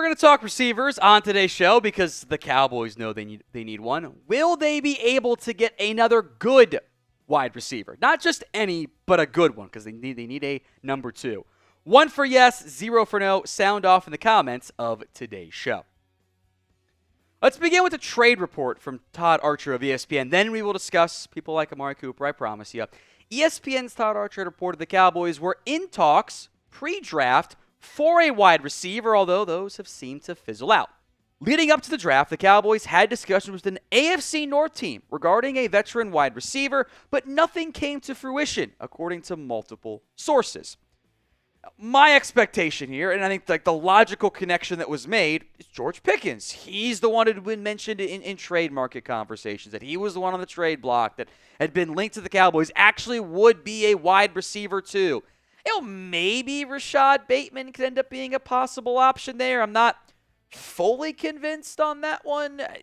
going to talk receivers on today's show because the Cowboys know they need one. Will they be able to get another good wide receiver? Not just any, but a good one, because they need a number 2. 1 for yes, 0 for no. Sound off in the comments of today's show. Let's begin with a trade report from Todd Archer of ESPN. Then we will discuss people like Amari Cooper, I promise you. ESPN's Todd Archer reported the Cowboys were in talks pre-draft for a wide receiver, although those have seemed to fizzle out. Leading up to the draft, the Cowboys had discussions with an AFC North team regarding a veteran wide receiver, but nothing came to fruition, according to multiple sources. My expectation here, and I think like the logical connection that was made, is George Pickens. He's the one who had been mentioned in trade market conversations, that he was the one on the trade block that had been linked to the Cowboys, actually would be a wide receiver too. Maybe Rashad Bateman could end up being a possible option there. I'm not fully convinced on that one. I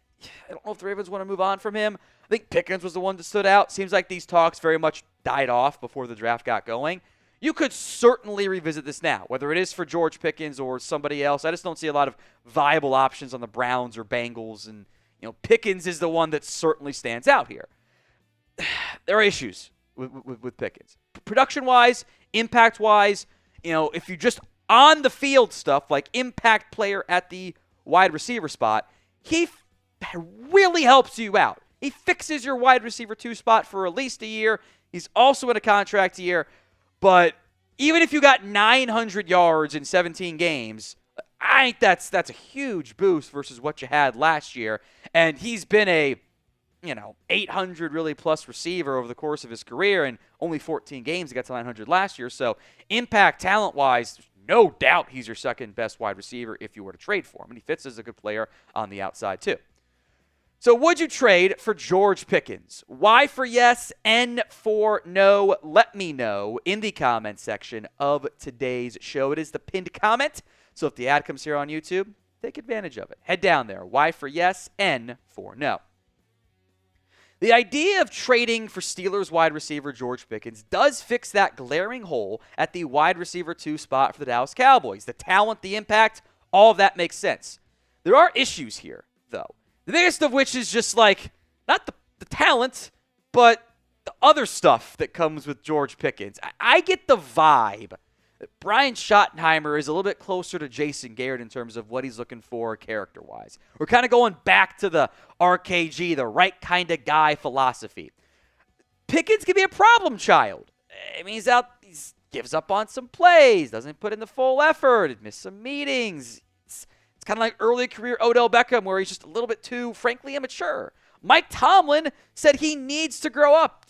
don't know if the Ravens want to move on from him. I think Pickens was the one that stood out. Seems like these talks very much died off before the draft got going. You could certainly revisit this now, whether it is for George Pickens or somebody else. I just don't see a lot of viable options on the Browns or Bengals, and Pickens is the one that certainly stands out here. There are issues with Pickens. Production-wise, impact-wise, if you just on-the-field stuff, like impact player at the wide receiver spot, he really helps you out. He fixes your wide receiver 2 spot for at least a year. He's also in a contract year. But even if you got 900 yards in 17 games, I think that's a huge boost versus what you had last year. And he's been a 800 really plus receiver over the course of his career, and only 14 games he got to 900 last year. So impact talent-wise, no doubt he's your second best wide receiver if you were to trade for him. And he fits as a good player on the outside too. So would you trade for George Pickens? Y for yes, N for no. Let me know in the comment section of today's show. It is the pinned comment. So if the ad comes here on YouTube, take advantage of it. Head down there. Y for yes, N for no. The idea of trading for Steelers wide receiver George Pickens does fix that glaring hole at the wide receiver 2 spot for the Dallas Cowboys. The talent, the impact, all of that makes sense. There are issues here, though. The biggest of which is just like, not the talent, but the other stuff that comes with George Pickens. I get the vibe that Brian Schottenheimer is a little bit closer to Jason Garrett in terms of what he's looking for character-wise. We're kind of going back to the RKG, the right kind of guy philosophy. Pickens can be a problem child. I mean, he gives up on some plays, doesn't put in the full effort, he missed some meetings. It's kind of like early career Odell Beckham, where he's just a little bit too, frankly, immature. Mike Tomlin said he needs to grow up.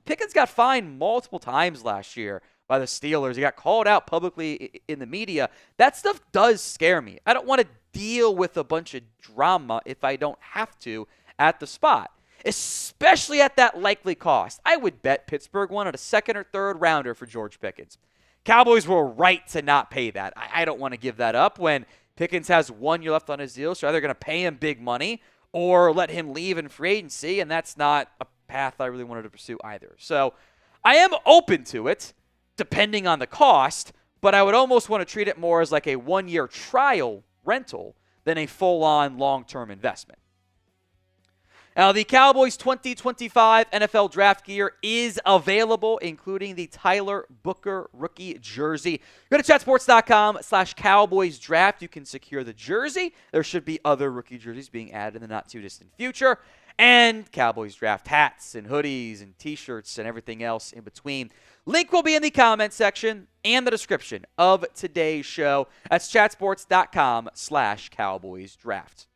Pickens got fined multiple times last year by the Steelers. He got called out publicly in the media. That stuff does scare me. I don't want to deal with a bunch of drama if I don't have to at the spot, especially at that likely cost. I would bet Pittsburgh wanted a second or third rounder for George Pickens. Cowboys were right to not pay that. I don't want to give that up when Pickens has 1 year left on his deal, so either going to pay him big money or let him leave in free agency, and that's not a path I really wanted to pursue either. So I am open to it, depending on the cost, but I would almost want to treat it more as like a 1-year trial rental than a full-on long-term investment. Now, the Cowboys 2025 NFL Draft Gear is available, including the Tyler Booker rookie jersey. Go to chatsports.com/Cowboys Draft. You can secure the jersey. There should be other rookie jerseys being added in the not-too-distant future. And Cowboys Draft hats and hoodies and T-shirts and everything else in between. Link will be in the comment section and the description of today's show. That's chatsports.com/Cowboys Draft.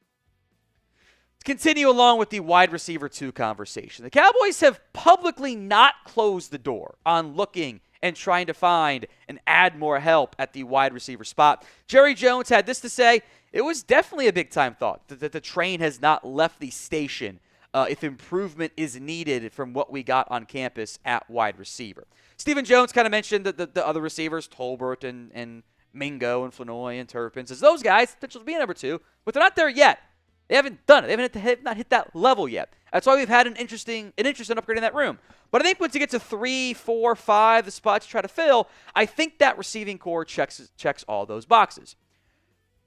Continue along with the wide receiver 2 conversation. The Cowboys have publicly not closed the door on looking and trying to find and add more help at the wide receiver spot. Jerry Jones had this to say: it was definitely a big-time thought that the train has not left the station if improvement is needed from what we got on campus at wide receiver. Stephen Jones kind of mentioned that the other receivers, Tolbert and Mingo and Flanoy and Turpin, says those guys potential to be a number 2, but they're not there yet. They haven't done it. They have not hit that level yet. That's why we've had an interest in upgrading that room. But I think once you get to 3, 4, 5, the spots you try to fill, I think that receiving core checks all those boxes.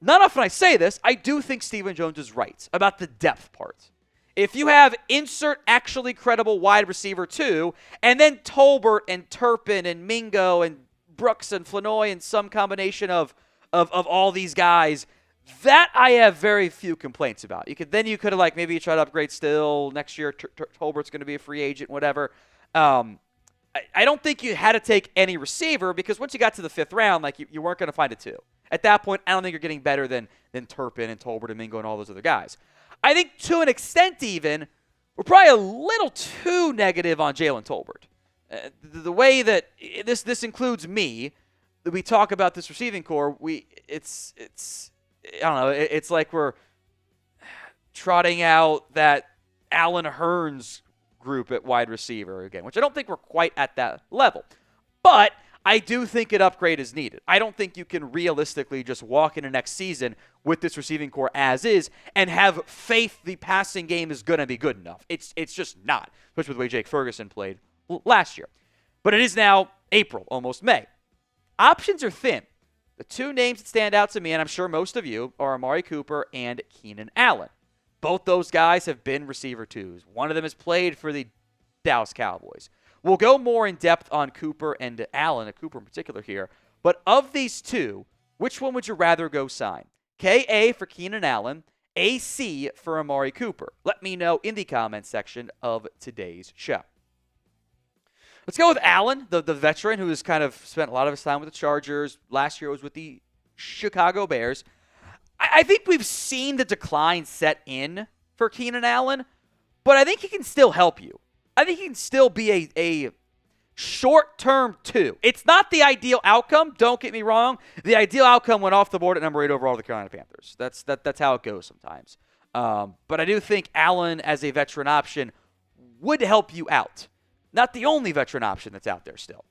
not often I say this, I do think Stephen Jones is right about the depth part. If you have insert actually credible wide receiver 2, and then Tolbert and Turpin and Mingo and Brooks and Flanoy and some combination of all these guys, that I have very few complaints about. You could have like maybe try to upgrade still next year. Tolbert's going to be a free agent, whatever. I don't think you had to take any receiver because once you got to the 5th round, like you weren't going to find a 2. At that point, I don't think you're getting better than Turpin and Tolbert and Mingo and all those other guys. I think to an extent even, we're probably a little too negative on Jalen Tolbert. The way that this includes me, that we talk about this receiving core, it's I don't know, it's like we're trotting out that Allen Hurns group at wide receiver again, which I don't think we're quite at that level. But I do think an upgrade is needed. I don't think you can realistically just walk into next season with this receiving core as is and have faith the passing game is going to be good enough. It's just not, especially with the way Jake Ferguson played last year. But it is now April, almost May. Options are thin. The 2 names that stand out to me, and I'm sure most of you, are Amari Cooper and Keenan Allen. Both those guys have been receiver 2s. One of them has played for the Dallas Cowboys. We'll go more in depth on Cooper and Allen, Cooper in particular here. But of these 2, which one would you rather go sign? KA for Keenan Allen, AC for Amari Cooper. Let me know in the comments section of today's show. Let's go with Allen, the veteran who has kind of spent a lot of his time with the Chargers. Last year was with the Chicago Bears. I think we've seen the decline set in for Keenan Allen, but I think he can still help you. I think he can still be a short-term 2. It's not the ideal outcome, don't get me wrong. The ideal outcome went off the board at number 8 overall to the Carolina Panthers. That's how it goes sometimes. But I do think Allen as a veteran option would help you out. Not the only veteran option that's out there still.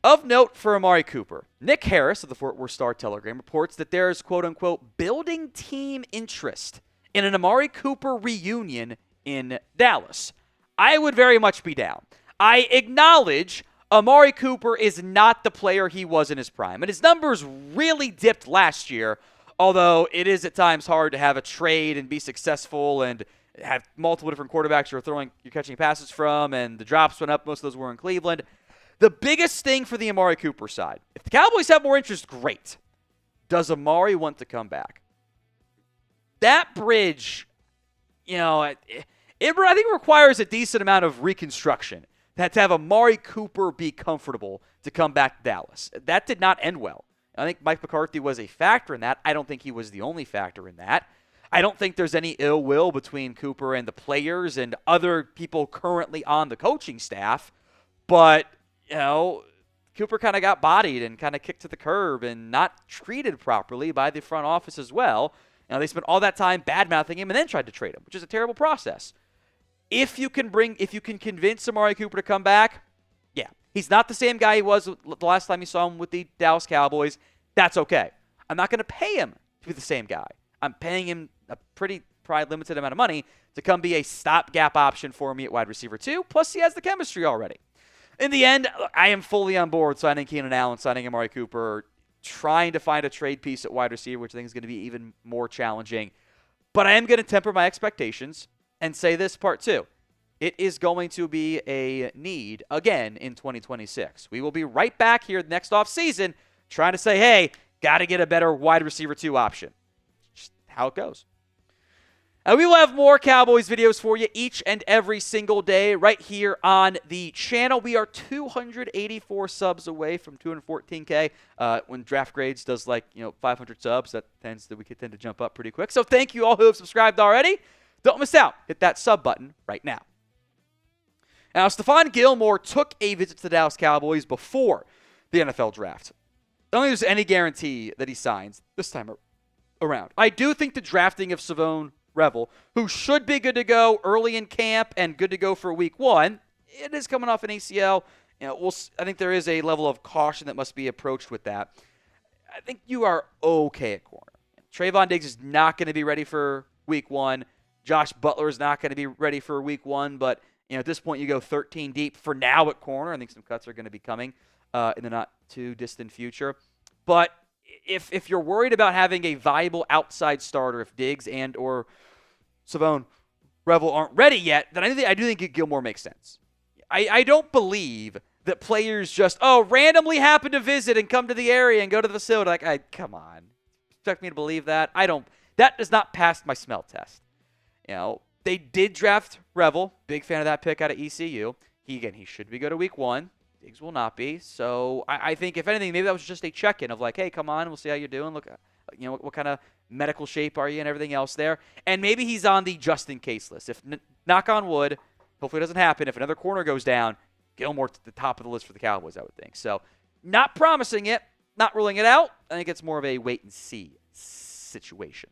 Of note for Amari Cooper, Nick Harris of the Fort Worth Star-Telegram reports that there is quote-unquote building team interest in an Amari Cooper reunion in Dallas. I would very much be down. I acknowledge Amari Cooper is not the player he was in his prime, and his numbers really dipped last year, although it is at times hard to have a trade and be successful and have multiple different quarterbacks you're catching passes from, and the drops went up. Most of those were in Cleveland. The biggest thing for the Amari Cooper side, if the Cowboys have more interest, great. Does Amari want to come back? That bridge, I think requires a decent amount of reconstruction. To have Amari Cooper be comfortable to come back to Dallas. That did not end well. I think Mike McCarthy was a factor in that. I don't think he was the only factor in that. I don't think there's any ill will between Cooper and the players and other people currently on the coaching staff. But, Cooper kind of got bodied and kind of kicked to the curb and not treated properly by the front office as well. They spent all that time bad-mouthing him and then tried to trade him, which is a terrible process. If you can convince Amari Cooper to come back, yeah. He's not the same guy he was the last time you saw him with the Dallas Cowboys. That's okay. I'm not going to pay him to be the same guy. I'm paying him a probably limited amount of money to come be a stopgap option for me at wide receiver 2. Plus, he has the chemistry already. In the end, I am fully on board signing Keenan Allen, signing Amari Cooper, trying to find a trade piece at wide receiver, which I think is going to be even more challenging. But I am going to temper my expectations and say this part too. It is going to be a need again in 2026. We will be right back here next offseason trying to say, hey, got to get a better wide receiver 2 option. Just how it goes. And we will have more Cowboys videos for you each and every single day right here on the channel. We are 284 subs away from 214K. When Draft Grades does 500 subs, we could tend to jump up pretty quick. So thank you all who have subscribed already. Don't miss out. Hit that sub button right now. Now, Stephon Gilmore took a visit to the Dallas Cowboys before the NFL draft. I don't think there's any guarantee that he signs this time around. I do think the drafting of Savone Revel, who should be good to go early in camp and good to go for week 1, it is coming off an ACL. I think there is a level of caution that must be approached with that. I think you are okay at corner. Trayvon Diggs is not going to be ready for week 1. Josh Butler is not going to be ready for week 1, but at this point you go 13 deep for now at corner. I think some cuts are going to be coming in the not too distant future. But if you're worried about having a viable outside starter, if Diggs and or Savone Revel aren't ready yet, then I do think Gilmore makes sense. I don't believe that players just, randomly happen to visit and come to the area and go to the facility. Like, come on. Expect me to believe that? That does not pass my smell test. They did draft Revel. Big fan of that pick out of ECU. He should be good at week 1. Diggs will not be. So I think, if anything, maybe that was just a check-in of like, hey, come on, we'll see how you're doing. Look, what kind of medical shape are you and everything else there. And maybe he's on the just-in-case list. If, knock on wood, hopefully it doesn't happen. If another corner goes down, Gilmore to the top of the list for the Cowboys, I would think. So not promising it, not ruling it out. I think it's more of a wait-and-see situation.